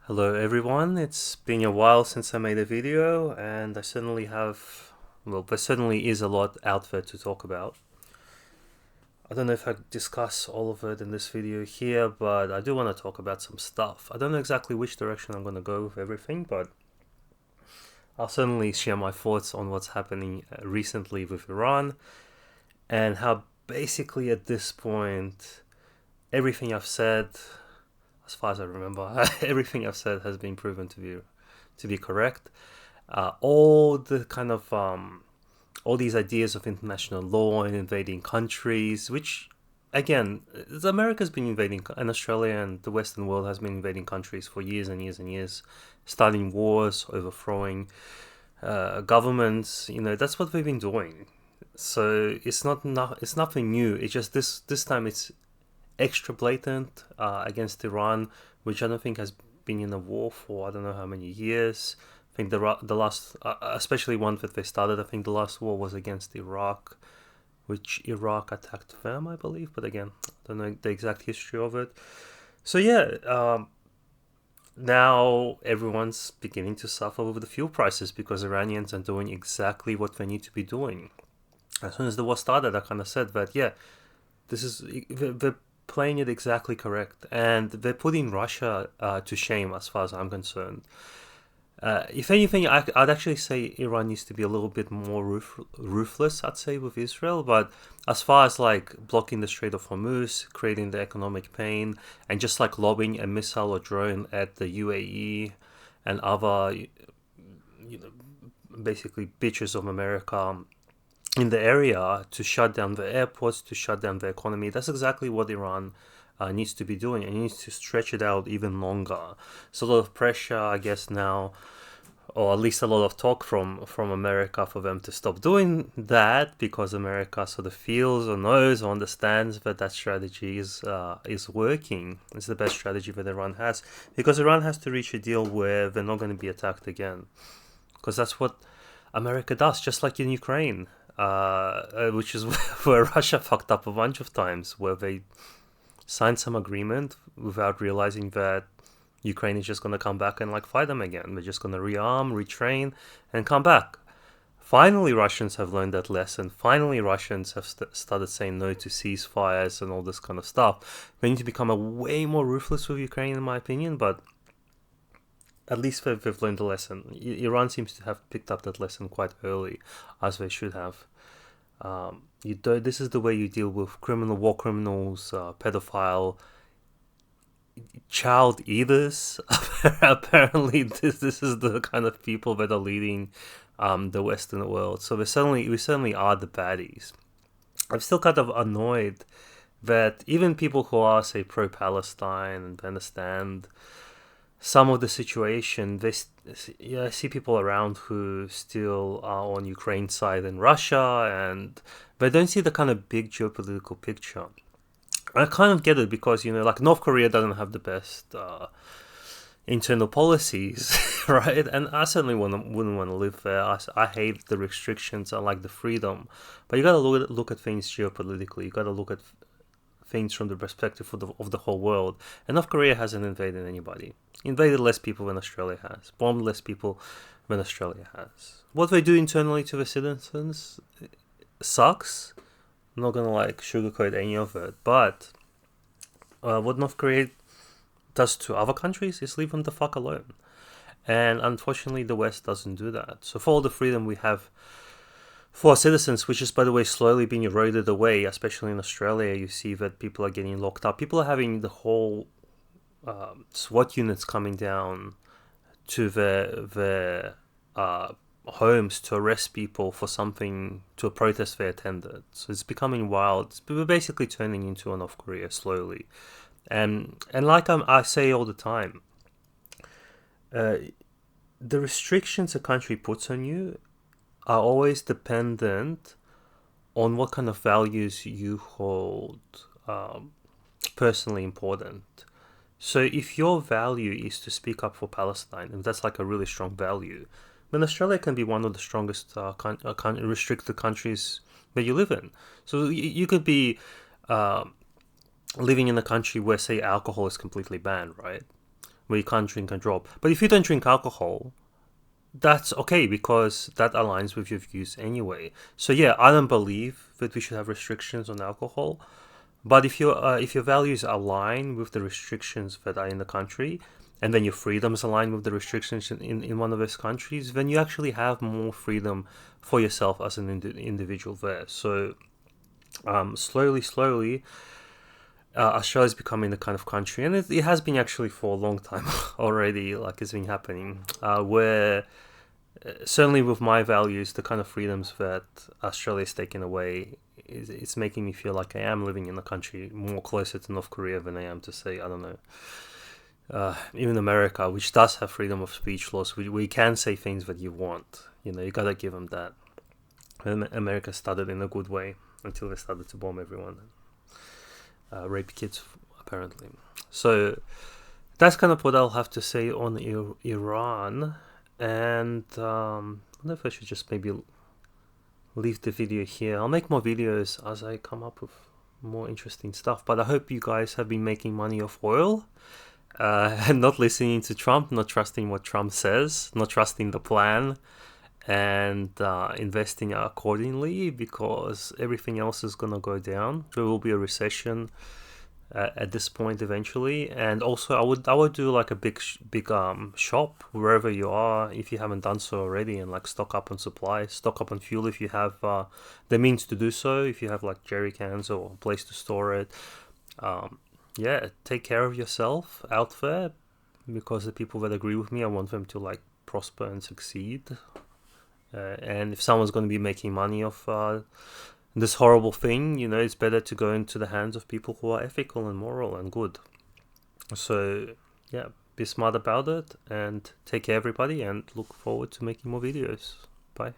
Hello everyone, it's been a while since I made a video and I certainly have, well, there certainly is a lot out there to talk about. I don't know if I discuss all of it in this video here, but I do want to talk about some stuff. I don't know exactly which direction I'm going to go with everything, but I'll certainly share my thoughts on what's happening recently with Iran and how basically at this point everything I've said, as far as I remember, everything I've said has been proven to be correct. All the kind of all these ideas of international law and invading countries, which again, America's been invading, and Australia and the Western world has been invading countries for years and years and years, starting wars, overthrowing governments. That's what they've been doing. So it's nothing new. It's just this time it's extra blatant against Iran, which I don't think has been in a war for I don't know how many years. I think the last, especially one that they started, I think the last war was against Iraq, which Iraq attacked them, I believe. But again, I don't know the exact history of it. So yeah, now everyone's beginning to suffer with the fuel prices because Iranians are doing exactly what they need to be doing. As soon as the war started, I kind of said that yeah, this is the playing it exactly correct, and they're putting Russia to shame as far as I'm concerned. If anything, I'd actually say Iran needs to be a little bit more ruthless, I'd say, with Israel. But as far as like blocking the Strait of Hormuz, creating the economic pain, and just like lobbing a missile or drone at the UAE and other, basically bitches of America in the area to shut down the airports, to shut down the economy. That's exactly what Iran needs to be doing, and it needs to stretch it out even longer. So a lot of pressure, I guess, now, or at least a lot of talk from America for them to stop doing that, because America sort of feels or knows or understands that that strategy is working. It's the best strategy that Iran has, because Iran has to reach a deal where they're not going to be attacked again, because that's what America does, just like in Ukraine. Which is where Russia fucked up a bunch of times, where they signed some agreement without realizing that Ukraine is just going to come back and like fight them again. They're just going to rearm, retrain, and come back. Finally, Russians have learned that lesson. Finally, Russians have started saying no to ceasefires and all this kind of stuff. They need to become a way more ruthless with Ukraine, in my opinion, but at least they've learned the lesson. Iran seems to have picked up that lesson quite early, as they should have. This is the way you deal with war criminals, pedophile, child eaters. Apparently, this is the kind of people that are leading the Western world. So we certainly are the baddies. I'm still kind of annoyed that even people who are, say, pro-Palestine and understand some of the situation, I see people around who still are on Ukraine's side and Russia, and they don't see the kind of big geopolitical picture. I kind of get it because, like North Korea doesn't have the best internal policies, right? And I certainly wouldn't want to live there. I hate the restrictions. I like the freedom. But you got to look at things geopolitically. You got to look at things from the perspective of the whole world. And North Korea hasn't invaded anybody. Invaded less people than Australia has. Bombed less people than Australia has. What they do internally to the citizens sucks. I'm not gonna like sugarcoat any of it. But what North Korea does to other countries is leave them the fuck alone. And unfortunately, the West doesn't do that. So for all the freedom we have for our citizens, which is, by the way, slowly being eroded away, especially in Australia, you see that people are getting locked up. People are having the whole SWAT units coming down to their homes to arrest people for something, to a protest they attended. So it's becoming wild. We're basically turning into a North Korea slowly. And like I say all the time, the restrictions a country puts on you are always dependent on what kind of values you hold personally important. So if your value is to speak up for Palestine, and that's like a really strong value, then Australia can be one of the strongest restricted countries that you live in. So you could be living in a country where, say, alcohol is completely banned, right? where you can't drink and drop. But if you don't drink alcohol, that's okay because that aligns with your views anyway. So yeah, I don't believe that we should have restrictions on alcohol. But if your values align with the restrictions that are in the country, and then your freedoms align with the restrictions in one of those countries, then you actually have more freedom for yourself as an individual there. So slowly, Australia's becoming the kind of country, and it has been actually for a long time already. Like it's been happening, where certainly with my values, the kind of freedoms that Australia's taken away, it's making me feel like I am living in a country more closer to North Korea than I am to, say, I don't know, even America, which does have freedom of speech laws. We can say things that you want. You know, you gotta give them that. And America started in a good way until they started to bomb everyone, rape kids, apparently. So that's kind of what I'll have to say on Iran. And I don't know if I should just maybe leave the video here. I'll make more videos as I come up with more interesting stuff. But I hope you guys have been making money off oil. And not listening to Trump, not trusting what Trump says, not trusting the plan, and investing accordingly, because everything else is going to go down. There will be a recession at this point eventually. And also I would do like a big shop wherever you are, if you haven't done so already, and like stock up on supplies, stock up on fuel if you have the means to do so, if you have like jerry cans or a place to store it. Yeah, take care of yourself out there, because the people that agree with me, I want them to like prosper and succeed. And if someone's going to be making money off this horrible thing, you know, it's better to go into the hands of people who are ethical and moral and good. So yeah, be smart about it, and take care everybody, and look forward to making more videos. Bye.